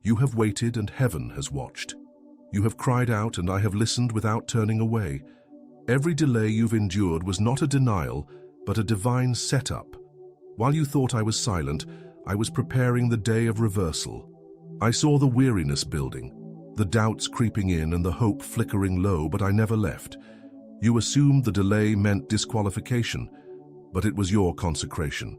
You have waited and heaven has watched. You have cried out and I have listened without turning away. Every delay you've endured was not a denial, but a divine setup. While you thought I was silent, I was preparing the day of reversal. I saw the weariness building, the doubts creeping in and the hope flickering low, but I never left. You assumed the delay meant disqualification, but it was your consecration.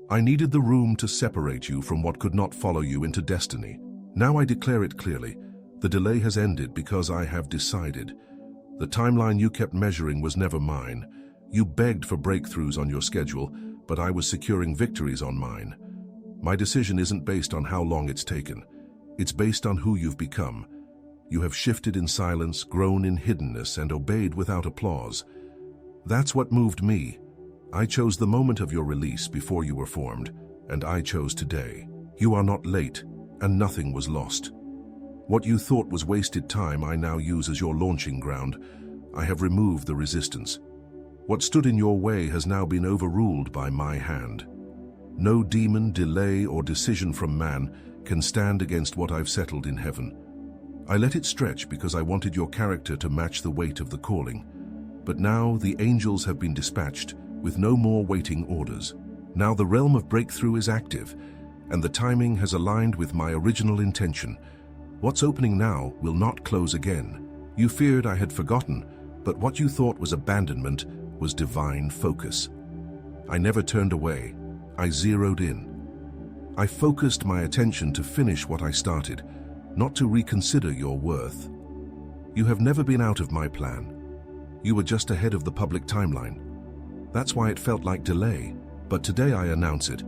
I needed the room to separate you from what could not follow you into destiny. Now I declare it clearly. The delay has ended because I have decided. The timeline you kept measuring was never mine. You begged for breakthroughs on your schedule, but I was securing victories on mine. My decision isn't based on how long it's taken. It's based on who you've become. You have shifted in silence, grown in hiddenness, and obeyed without applause. That's what moved me. I chose the moment of your release before you were formed, and I chose today. You are not late, and nothing was lost. What you thought was wasted time I now use as your launching ground. I have removed the resistance. What stood in your way has now been overruled by my hand. No demon, delay, or decision from man can stand against what I've settled in heaven. I let it stretch because I wanted your character to match the weight of the calling. But now the angels have been dispatched with no more waiting orders. Now the realm of breakthrough is active, and the timing has aligned with my original intention. What's opening now will not close again. You feared I had forgotten, but what you thought was abandonment was divine focus. I never turned away. I zeroed in. I focused my attention to finish what I started, not to reconsider your worth. You have never been out of my plan. You were just ahead of the public timeline. That's why it felt like delay, but today I announce it.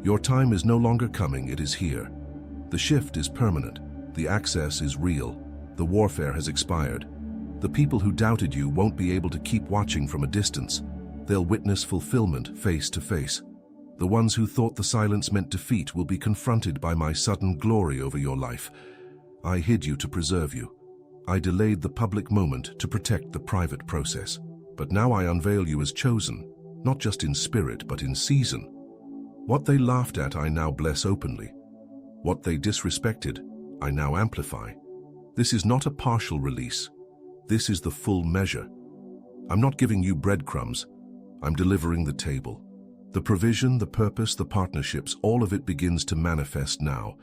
Your time is no longer coming, it is here. The shift is permanent. The access is real. The warfare has expired. The people who doubted you won't be able to keep watching from a distance. They'll witness fulfillment face to face. The ones who thought the silence meant defeat will be confronted by my sudden glory over your life. I hid you to preserve you. I delayed the public moment to protect the private process. But now I unveil you as chosen, not just in spirit but in season. What they laughed at I now bless openly. What they disrespected I now amplify. This is not a partial release. This is the full measure. I'm not giving you breadcrumbs. I'm delivering the table. The provision, the purpose, the partnerships, all of it begins to manifest now.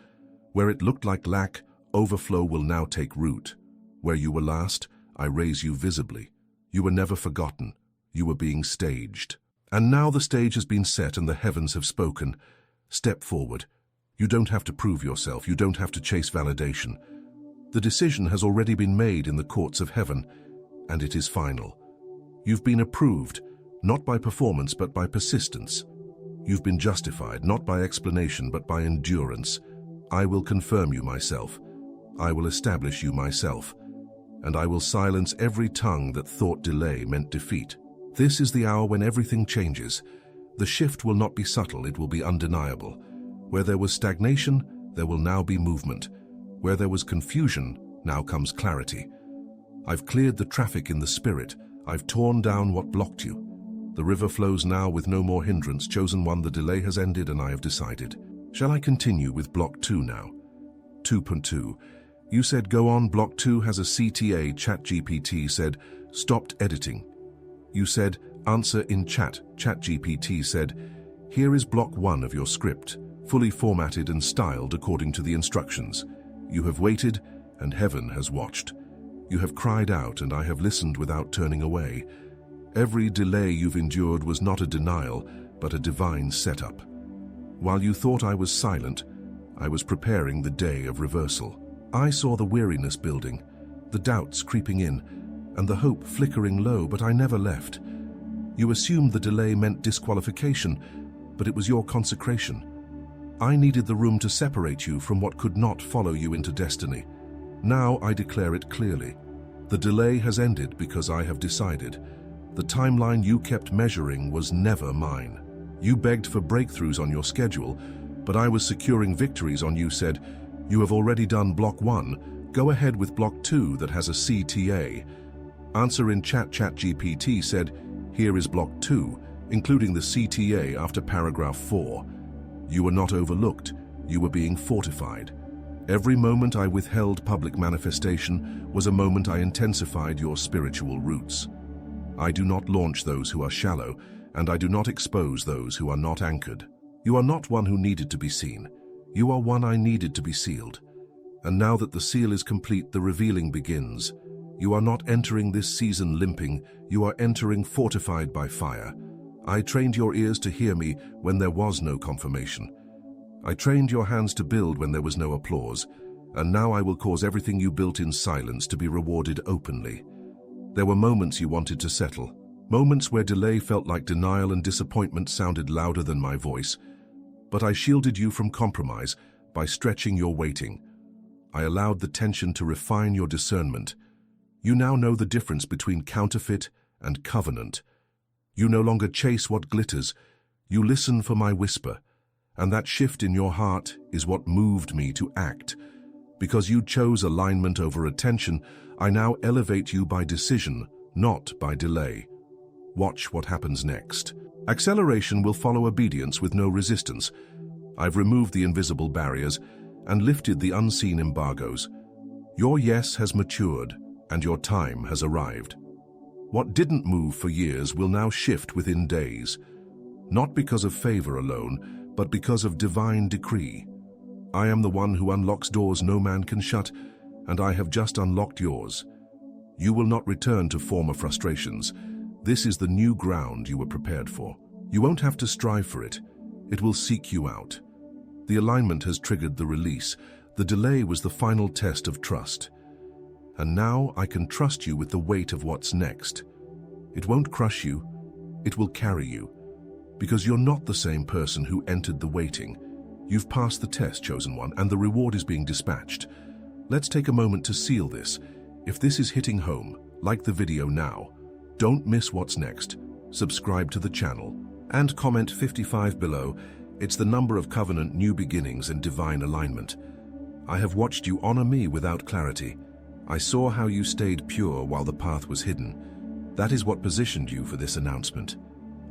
Where it looked like lack, overflow will now take root. Where you were last, I raise you visibly. You were never forgotten. You were being staged. And now the stage has been set and the heavens have spoken. Step forward. You don't have to prove yourself. You don't have to chase validation. The decision has already been made in the courts of heaven, and it is final. You've been approved, not by performance but by persistence. You've been justified, not by explanation but by endurance. I will confirm you myself. I will establish you myself. And I will silence every tongue that thought delay meant defeat. This is the hour when everything changes. The shift will not be subtle, it will be undeniable. Where there was stagnation, there will now be movement. Where there was confusion, now comes clarity. I've cleared the traffic in the spirit. I've torn down what blocked you. The river flows now with no more hindrance. Chosen one, the delay has ended and I have decided. Shall I continue with block 2 now? 2.2. You said go on. Block 2 has a CTA. ChatGPT said stopped editing. You said answer in chat. ChatGPT said here is block 1 of your script, fully formatted and styled according to the instructions. You have waited and heaven has watched. You have cried out and I have listened without turning away. Every delay you've endured was not a denial, but a divine setup. While you thought I was silent, I was preparing the day of reversal. I saw the weariness building, the doubts creeping in, and the hope flickering low, but I never left. You assumed the delay meant disqualification, but it was your consecration. I needed the room to separate you from what could not follow you into destiny. Now I declare it clearly. The delay has ended because I have decided. The timeline you kept measuring was never mine. You begged for breakthroughs on your schedule, but I was securing victories on you. Said, you have already done block 1, go ahead with block 2 that has a CTA. Answer in chat. ChatGPT said, here is block 2, including the CTA after paragraph 4. You were not overlooked, you were being fortified. Every moment I withheld public manifestation was a moment I intensified your spiritual roots. I do not launch those who are shallow, and I do not expose those who are not anchored. You are not one who needed to be seen. You are one I needed to be sealed. And now that the seal is complete, the revealing begins. You are not entering this season limping, you are entering fortified by fire. I trained your ears to hear me when there was no confirmation. I trained your hands to build when there was no applause, and now I will cause everything you built in silence to be rewarded openly. There were moments you wanted to settle, moments where delay felt like denial and disappointment sounded louder than my voice, but I shielded you from compromise by stretching your waiting. I allowed the tension to refine your discernment. You now know the difference between counterfeit and covenant. You no longer chase what glitters, you listen for my whisper. And that shift in your heart is what moved me to act. Because you chose alignment over attention, I now elevate you by decision, not by delay. Watch what happens next. Acceleration will follow obedience with no resistance. I've removed the invisible barriers and lifted the unseen embargoes. Your yes has matured, and your time has arrived. What didn't move for years will now shift within days. Not because of favor alone, but because of divine decree. I am the one who unlocks doors no man can shut, and I have just unlocked yours. You will not return to former frustrations. This is the new ground you were prepared for. You won't have to strive for it. It will seek you out. The alignment has triggered the release. The delay was the final test of trust. And now I can trust you with the weight of what's next. It won't crush you. It will carry you. Because you're not the same person who entered the waiting. You've passed the test, chosen one, and the reward is being dispatched. Let's take a moment to seal this. If this is hitting home, like the video now. Don't miss what's next. Subscribe to the channel. And comment 55 below. It's the number of covenant new beginnings and divine alignment. I have watched you honor me without clarity. I saw how you stayed pure while the path was hidden. That is what positioned you for this announcement.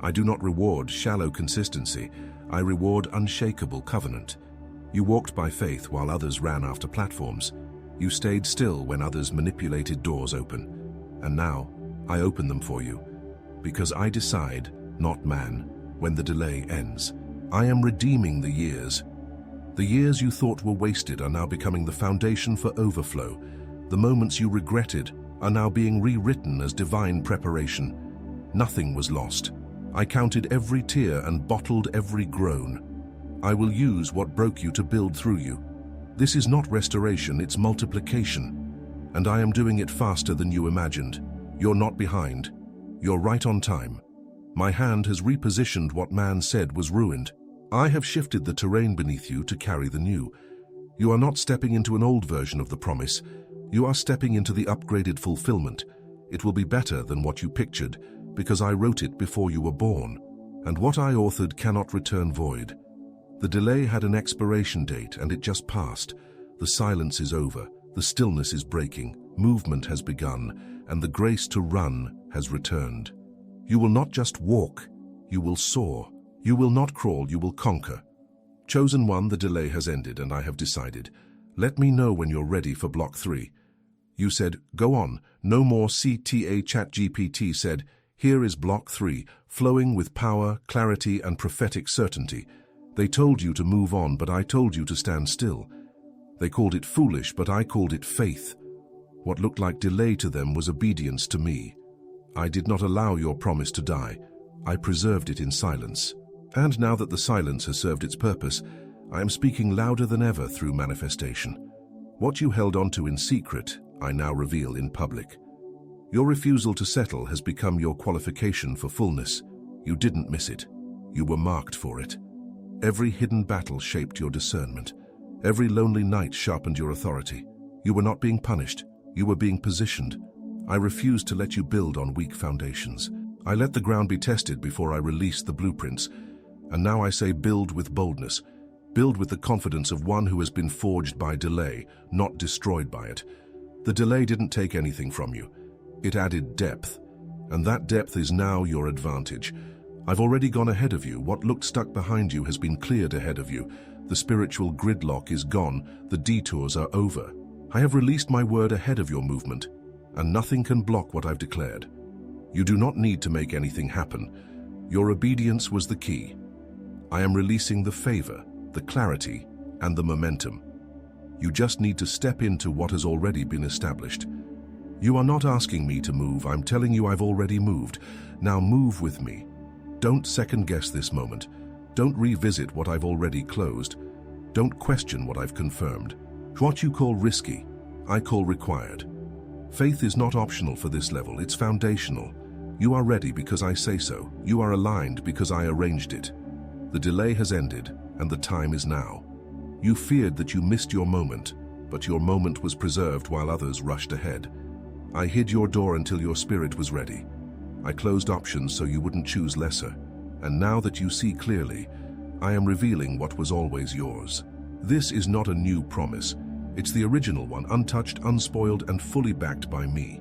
I do not reward shallow consistency. I reward unshakable covenant. You walked by faith while others ran after platforms. You stayed still when others manipulated doors open. And now, I open them for you. Because I decide, not man, when the delay ends. I am redeeming the years. The years you thought were wasted are now becoming the foundation for overflow. The moments you regretted are now being rewritten as divine preparation. Nothing was lost. I counted every tear and bottled every groan. I will use what broke you to build through you. This is not restoration, it's multiplication. And I am doing it faster than you imagined. You're not behind. You're right on time. My hand has repositioned what man said was ruined. I have shifted the terrain beneath you to carry the new. You are not stepping into an old version of the promise. You are stepping into the upgraded fulfillment. It will be better than what you pictured, because I wrote it before you were born, and what I authored cannot return void. The delay had an expiration date, and it just passed. The silence is over, the stillness is breaking, movement has begun, and the grace to run has returned. You will not just walk, you will soar. You will not crawl, you will conquer. Chosen one, the delay has ended, and I have decided. Let me know when you're ready for block 3. You said, go on, no more CTA. ChatGPT said, here is block 3, flowing with power, clarity, and prophetic certainty. They told you to move on, but I told you to stand still. They called it foolish, but I called it faith. What looked like delay to them was obedience to me. I did not allow your promise to die. I preserved it in silence. And now that the silence has served its purpose, I am speaking louder than ever through manifestation. What you held onto in secret, I now reveal in public. Your refusal to settle has become your qualification for fullness. You didn't miss it. You were marked for it. Every hidden battle shaped your discernment. Every lonely night sharpened your authority. You were not being punished. You were being positioned. I refused to let you build on weak foundations. I let the ground be tested before I released the blueprints. And now I say build with boldness. Build with the confidence of one who has been forged by delay, not destroyed by it. The delay didn't take anything from you. It added depth, and that depth is now your advantage. I've already gone ahead of you. What looked stuck behind you has been cleared ahead of you. The spiritual gridlock is gone, the detours are over. I have released my word ahead of your movement, and nothing can block what I've declared. You do not need to make anything happen. Your obedience was the key. I am releasing the favor, the clarity, and the momentum. You just need to step into what has already been established. You are not asking me to move, I'm telling you I've already moved. Now move with me. Don't second-guess this moment. Don't revisit what I've already closed. Don't question what I've confirmed. What you call risky, I call required. Faith is not optional for this level, it's foundational. You are ready because I say so. You are aligned because I arranged it. The delay has ended, and the time is now. You feared that you missed your moment, but your moment was preserved while others rushed ahead. I hid your door until your spirit was ready. I closed options so you wouldn't choose lesser. And now that you see clearly, I am revealing what was always yours. This is not a new promise. It's the original one, untouched, unspoiled, and fully backed by me.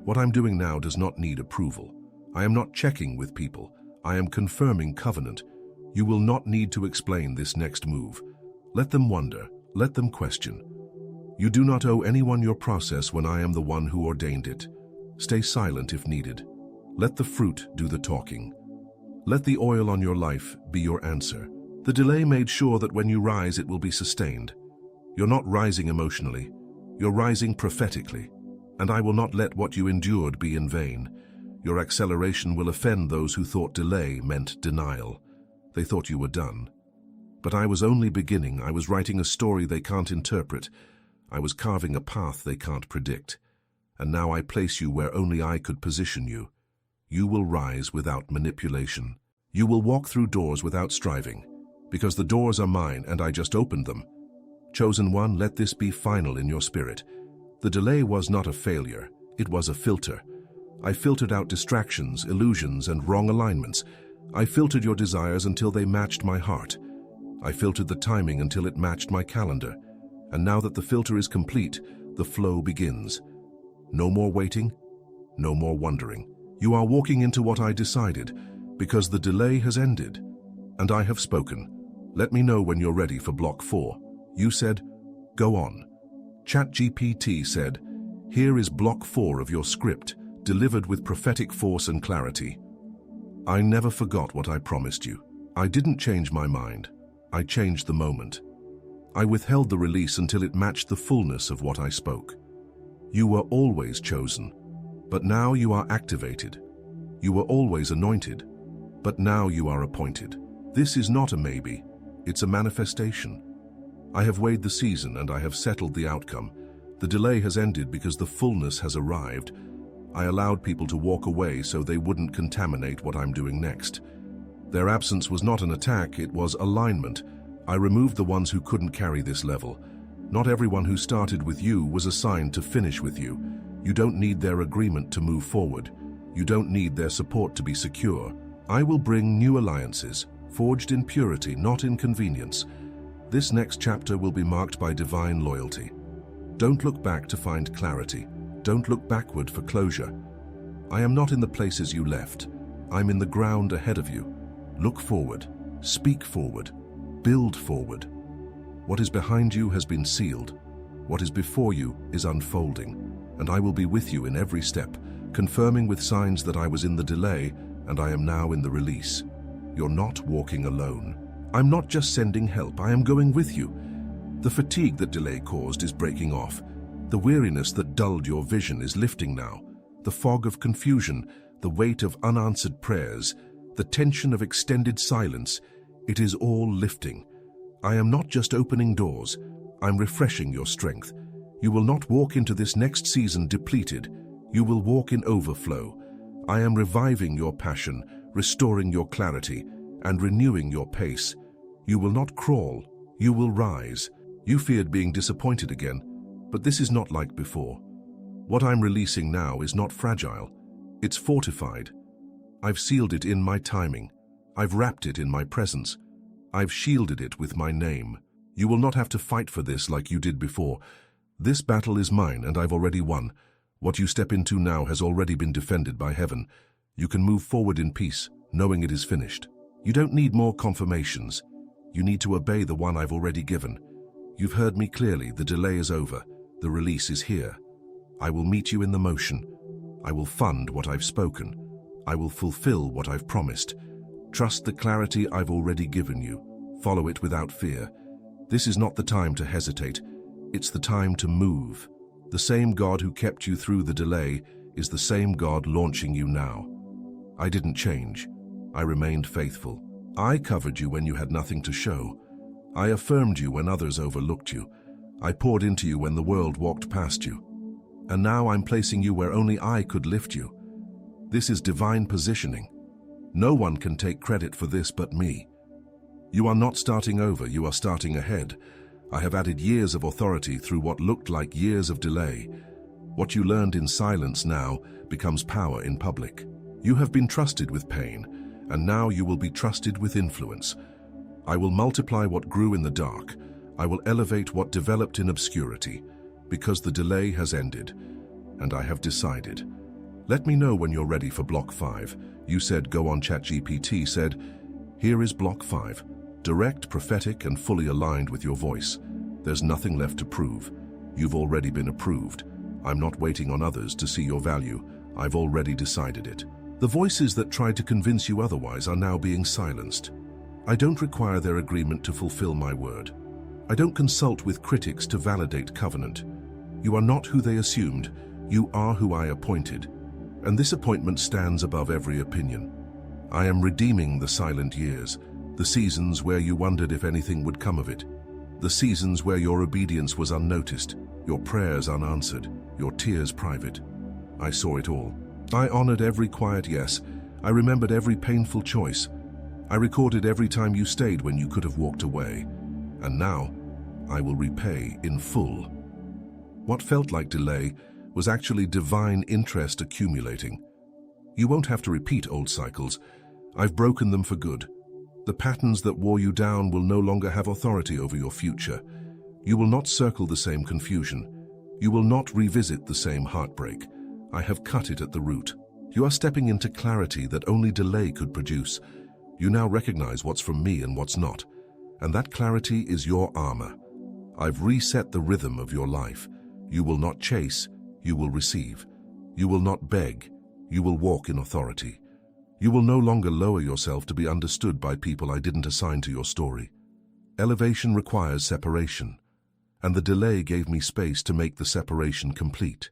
What I'm doing now does not need approval. I am not checking with people. I am confirming covenant. You will not need to explain this next move. Let them wonder. Let them question. You do not owe anyone your process when I am the one who ordained it. Stay silent if needed. Let the fruit do the talking. Let the oil on your life be your answer. The delay made sure that when you rise, it will be sustained. You're not rising emotionally. You're rising prophetically. And I will not let what you endured be in vain. Your acceleration will offend those who thought delay meant denial. They thought you were done. But I was only beginning. I was writing a story they can't interpret. I was carving a path they can't predict. And now I place you where only I could position you. You will rise without manipulation. You will walk through doors without striving, because the doors are mine and I just opened them. Chosen one, let this be final in your spirit. The delay was not a failure. It was a filter. I filtered out distractions, illusions, and wrong alignments. I filtered your desires until they matched my heart. I filtered the timing until it matched my calendar. And now that the filter is complete, the flow begins. No more waiting, no more wondering. You are walking into what I decided, because the delay has ended. And I have spoken. Let me know when you're ready for block 4. You said, go on. ChatGPT said, here is block 4 of your script, delivered with prophetic force and clarity. I never forgot what I promised you. I didn't change my mind. I changed the moment. I withheld the release until it matched the fullness of what I spoke. You were always chosen, but now you are activated. You were always anointed, but now you are appointed. This is not a maybe, it's a manifestation. I have weighed the season and I have settled the outcome. The delay has ended because the fullness has arrived. I allowed people to walk away so they wouldn't contaminate what I'm doing next. Their absence was not an attack, it was alignment. I removed the ones who couldn't carry this level. Not everyone who started with you was assigned to finish with you. You don't need their agreement to move forward. You don't need their support to be secure. I will bring new alliances, forged in purity, not in convenience. This next chapter will be marked by divine loyalty. Don't look back to find clarity. Don't look backward for closure. I am not in the places you left. I'm in the ground ahead of you. Look forward, speak forward, build forward. What is behind you has been sealed. What is before you is unfolding, and I will be with you in every step, confirming with signs that I was in the delay and I am now in the release. You're not walking alone. I'm not just sending help, I am going with you. The fatigue that delay caused is breaking off. The weariness that dulled your vision is lifting now. The fog of confusion, the weight of unanswered prayers, the tension of extended silence, it is all lifting. I am not just opening doors, I'm refreshing your strength. You will not walk into this next season depleted. You will walk in overflow. I am reviving your passion, restoring your clarity, and renewing your pace. You will not crawl, you will rise. You feared being disappointed again, but this is not like before. What I'm releasing now is not fragile, it's fortified. I've sealed it in my timing. I've wrapped it in my presence. I've shielded it with my name. You will not have to fight for this like you did before. This battle is mine and I've already won. What you step into now has already been defended by heaven. You can move forward in peace, knowing it is finished. You don't need more confirmations. You need to obey the one I've already given. You've heard me clearly. The delay is over. The release is here. I will meet you in the motion. I will fund what I've spoken. I will fulfill what I've promised. Trust the clarity I've already given you. Follow it without fear. This is not the time to hesitate. It's the time to move. The same God who kept you through the delay is the same God launching you now. I didn't change. I remained faithful. I covered you when you had nothing to show. I affirmed you when others overlooked you. I poured into you when the world walked past you. And now I'm placing you where only I could lift you. This is divine positioning. No one can take credit for this but me. You are not starting over, you are starting ahead. I have added years of authority through what looked like years of delay. What you learned in silence now becomes power in public. You have been trusted with pain, and now you will be trusted with influence. I will multiply what grew in the dark. I will elevate what developed in obscurity, because the delay has ended, and I have decided. Let me know when you're ready for Block 5. You said go on. ChatGPT said, here is Block 5. Direct, prophetic, and fully aligned with your voice. There's nothing left to prove. You've already been approved. I'm not waiting on others to see your value. I've already decided it. The voices that tried to convince you otherwise are now being silenced. I don't require their agreement to fulfill my word. I don't consult with critics to validate covenant. You are not who they assumed. You are who I appointed. And this appointment stands above every opinion. I am redeeming the silent years, the seasons where you wondered if anything would come of it, the seasons where your obedience was unnoticed, your prayers unanswered, your tears private. I saw it all. I honored every quiet yes. I remembered every painful choice. I recorded every time you stayed when you could have walked away. And now, I will repay in full. What felt like delay was actually divine interest accumulating. You won't have to repeat old cycles. I've broken them for good. The patterns that wore you down will no longer have authority over your future. You will not circle the same confusion. You will not revisit the same heartbreak. I have cut it at the root. You are stepping into clarity that only delay could produce. You now recognize what's from me and what's not. And that clarity is your armor. I've reset the rhythm of your life. You will not chase, you will receive. You will not beg, you will walk in authority. You will no longer lower yourself to be understood by people I didn't assign to your story. Elevation requires separation, and the delay gave me space to make the separation complete.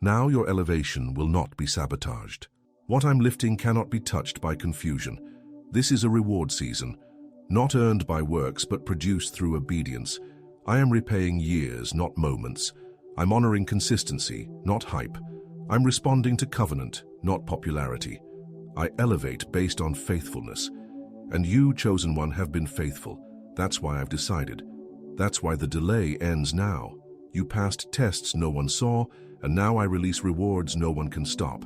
Now your elevation will not be sabotaged. What I'm lifting cannot be touched by confusion. This is a reward season, not earned by works but produced through obedience. I am repaying years, not moments. I'm honoring consistency, not hype. I'm responding to covenant, not popularity. I elevate based on faithfulness. And you, chosen one, have been faithful. That's why I've decided. That's why the delay ends now. You passed tests no one saw, and now I release rewards no one can stop.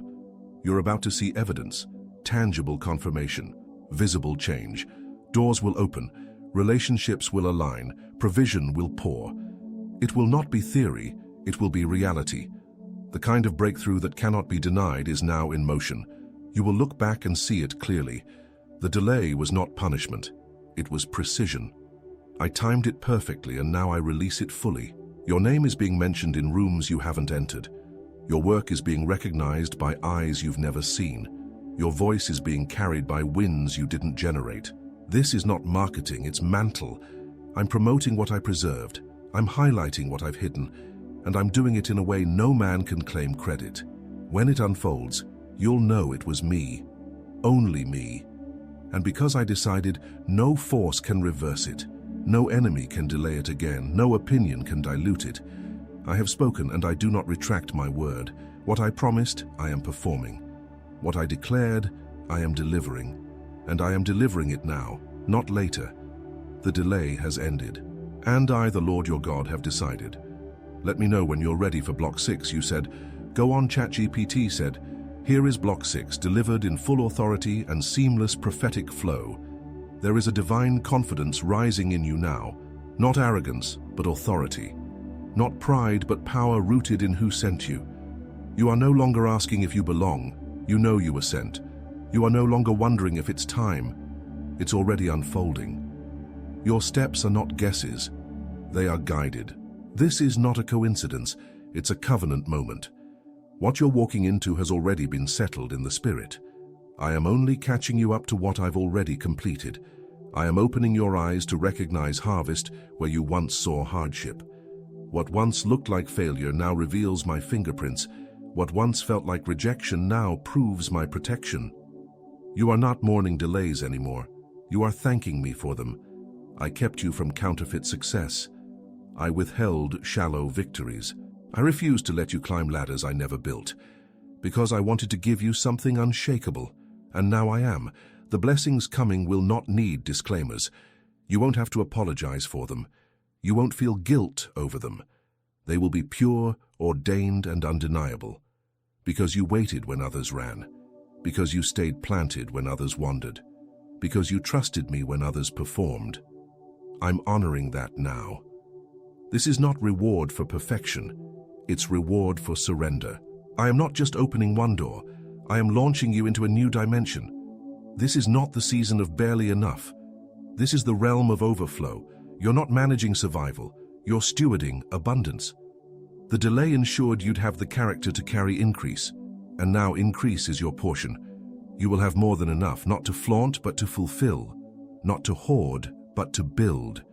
You're about to see evidence, tangible confirmation, visible change. Doors will open, relationships will align, provision will pour. It will not be theory, it will be reality. The kind of breakthrough that cannot be denied is now in motion. You will look back and see it clearly. The delay was not punishment, it was precision. I timed it perfectly and now I release it fully. Your name is being mentioned in rooms you haven't entered. Your work is being recognized by eyes you've never seen. Your voice is being carried by winds you didn't generate. This is not marketing, it's mantle. I'm promoting what I preserved. I'm highlighting what I've hidden. And I'm doing it in a way no man can claim credit. When it unfolds, you'll know it was me. Only me. And because I decided, no force can reverse it. No enemy can delay it again. No opinion can dilute it. I have spoken and I do not retract my word. What I promised, I am performing. What I declared, I am delivering. And I am delivering it now, not later. The delay has ended. And I, the Lord your God, have decided. Let me know when you're ready for Block 6, you said. Go on. ChatGPT said, here is Block 6, delivered in full authority and seamless prophetic flow. There is a divine confidence rising in you now, not arrogance, but authority. Not pride, but power rooted in who sent you. You are no longer asking if you belong. You know you were sent. You are no longer wondering if it's time. It's already unfolding. Your steps are not guesses. They are guided. This is not a coincidence. It's a covenant moment. What you're walking into has already been settled in the spirit. I am only catching you up to what I've already completed. I am opening your eyes to recognize harvest where you once saw hardship. What once looked like failure now reveals my fingerprints. What once felt like rejection now proves my protection. You are not mourning delays anymore. You are thanking me for them. I kept you from counterfeit success. I withheld shallow victories. I refused to let you climb ladders I never built, because I wanted to give you something unshakable. And now I am. The blessings coming will not need disclaimers. You won't have to apologize for them. You won't feel guilt over them. They will be pure, ordained, and undeniable. Because you waited when others ran. Because you stayed planted when others wandered. Because you trusted me when others performed. I'm honoring that now. This is not reward for perfection. It's reward for surrender. I am not just opening one door. I am launching you into a new dimension. This is not the season of barely enough. This is the realm of overflow. You're not managing survival. You're stewarding abundance. The delay ensured you'd have the character to carry increase, and now increase is your portion. You will have more than enough, not to flaunt, but to fulfill, not to hoard, but to build.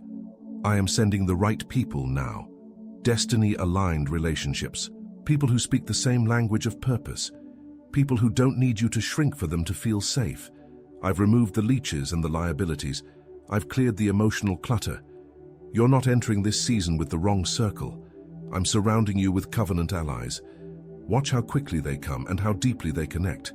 I am sending the right people now. Destiny-aligned relationships. People who speak the same language of purpose. People who don't need you to shrink for them to feel safe. I've removed the leeches and the liabilities. I've cleared the emotional clutter. You're not entering this season with the wrong circle. I'm surrounding you with covenant allies. Watch how quickly they come and how deeply they connect.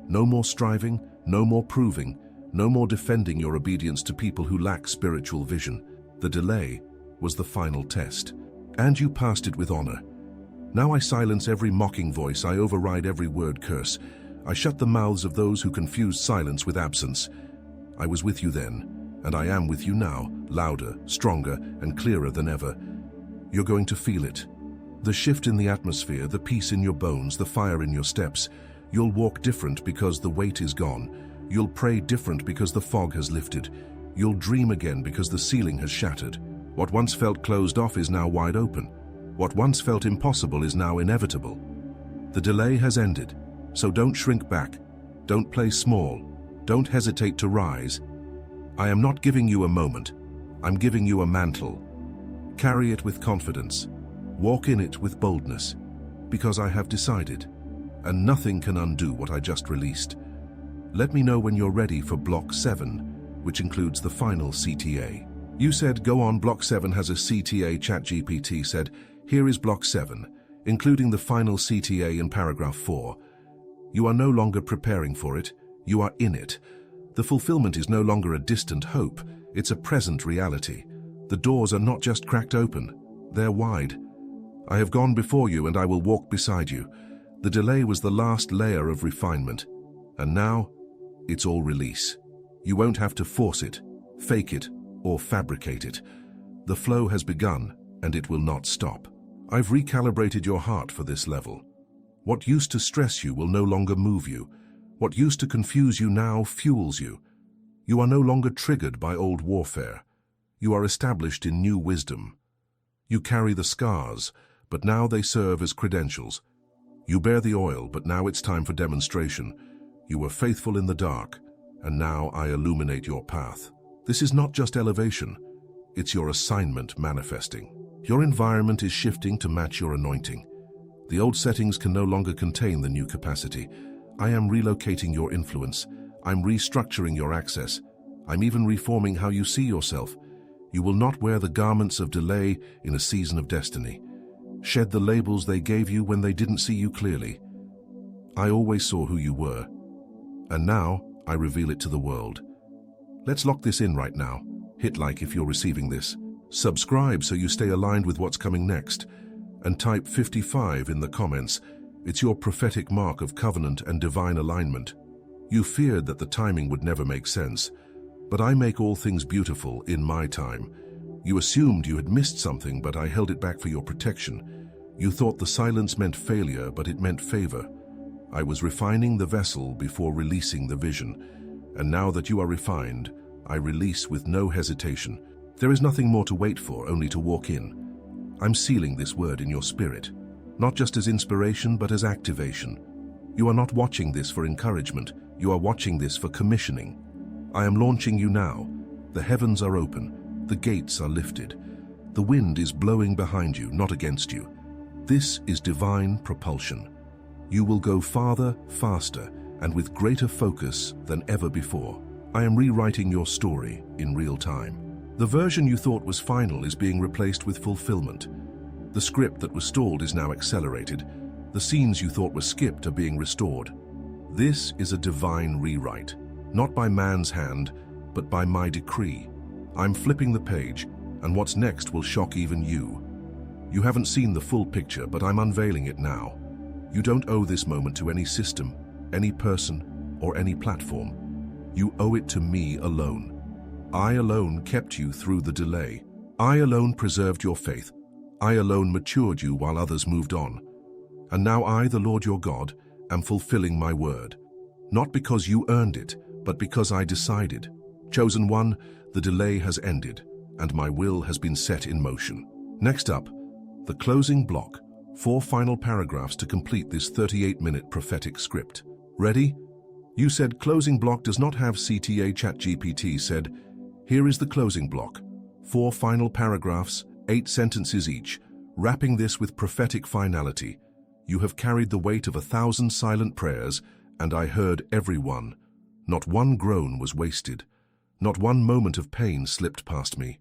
No more striving, no more proving, no more defending your obedience to people who lack spiritual vision. The delay was the final test, and you passed it with honor. Now I silence every mocking voice, I override every word curse. I shut the mouths of those who confuse silence with absence. I was with you then, and I am with you now, louder, stronger, and clearer than ever. You're going to feel it. The shift in the atmosphere, the peace in your bones, the fire in your steps. You'll walk different because the weight is gone. You'll pray different because the fog has lifted. You'll dream again because the ceiling has shattered. What once felt closed off is now wide open. What once felt impossible is now inevitable. The delay has ended, so don't shrink back. Don't play small. Don't hesitate to rise. I am not giving you a moment. I'm giving you a mantle. Carry it with confidence. Walk in it with boldness, because I have decided, and nothing can undo what I just released. Let me know when you're ready for Block 7, which includes the final CTA. You said, go on, Block 7 has a CTA. ChatGPT said, here is Block 7, including the final CTA in paragraph 4. You are no longer preparing for it, you are in it. The fulfillment is no longer a distant hope, it's a present reality. The doors are not just cracked open, they're wide. I have gone before you and I will walk beside you. The delay was the last layer of refinement, and now it's all release. You won't have to force it, fake it, or fabricate it. The flow has begun, and it will not stop. I've recalibrated your heart for this level. What used to stress you will no longer move you. What used to confuse you now fuels you. You are no longer triggered by old warfare. You are established in new wisdom. You carry the scars, but now they serve as credentials. You bear the oil, but now it's time for demonstration. You were faithful in the dark, and now I illuminate your path. This is not just elevation, it's your assignment manifesting. Your environment is shifting to match your anointing. The old settings can no longer contain the new capacity. I am relocating your influence. I'm restructuring your access. I'm even reforming how you see yourself. You will not wear the garments of delay in a season of destiny. Shed the labels they gave you when they didn't see you clearly. I always saw who you were, and now I reveal it to the world. Let's lock this in right now. Hit like if you're receiving this. Subscribe so you stay aligned with what's coming next. And type 55 in the comments. It's your prophetic mark of covenant and divine alignment. You feared that the timing would never make sense, but I make all things beautiful in my time. You assumed you had missed something, but I held it back for your protection. You thought the silence meant failure, but it meant favor. I was refining the vessel before releasing the vision. And now that you are refined, I release with no hesitation. There is nothing more to wait for, only to walk in. I'm sealing this word in your spirit, not just as inspiration, but as activation. You are not watching this for encouragement, you are watching this for commissioning. I am launching you now. The heavens are open, the gates are lifted. The wind is blowing behind you, not against you. This is divine propulsion. You will go farther, faster, and with greater focus than ever before. I am rewriting your story in real time. The version you thought was final is being replaced with fulfillment. The script that was stalled is now accelerated. The scenes you thought were skipped are being restored. This is a divine rewrite, not by man's hand, but by my decree. I'm flipping the page, and what's next will shock even you. You haven't seen the full picture, but I'm unveiling it now. You don't owe this moment to any system, any person, or any platform. You owe it to me alone. I alone kept you through the delay. I alone preserved your faith. I alone matured you while others moved on. And now I, the Lord your God, am fulfilling my word. Not because you earned it, but because I decided. Chosen one, the delay has ended, and my will has been set in motion. Next up, the closing block, 4 final paragraphs to complete this 38-minute prophetic script. Ready? You said closing block does not have CTA. ChatGPT said, here is the closing block. 4 final paragraphs, 8 sentences each, wrapping this with prophetic finality. You have carried the weight of 1,000 silent prayers, and I heard every one. Not one groan was wasted. Not one moment of pain slipped past me.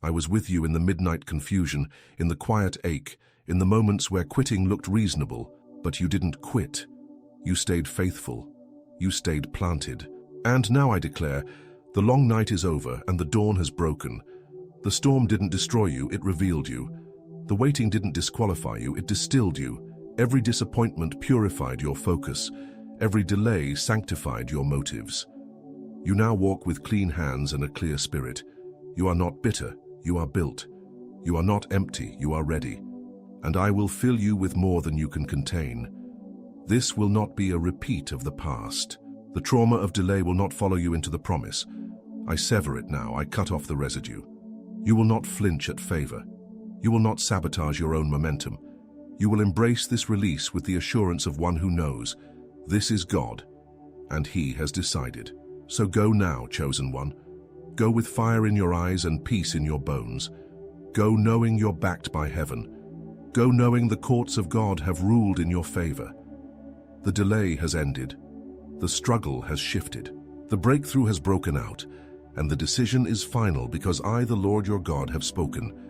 I was with you in the midnight confusion, in the quiet ache, in the moments where quitting looked reasonable, but you didn't quit. You stayed faithful. You stayed planted. And now I declare, the long night is over and the dawn has broken. The storm didn't destroy you, it revealed you. The waiting didn't disqualify you, it distilled you. Every disappointment purified your focus. Every delay sanctified your motives. You now walk with clean hands and a clear spirit. You are not bitter, you are built. You are not empty, you are ready. And I will fill you with more than you can contain. This will not be a repeat of the past. The trauma of delay will not follow you into the promise. I sever it now, I cut off the residue. You will not flinch at favor. You will not sabotage your own momentum. You will embrace this release with the assurance of one who knows. This is God, and He has decided. So go now, chosen one. Go with fire in your eyes and peace in your bones. Go knowing you're backed by heaven. Go knowing the courts of God have ruled in your favor. The delay has ended. The struggle has shifted. The breakthrough has broken out, and the decision is final because I, the Lord your God, have spoken.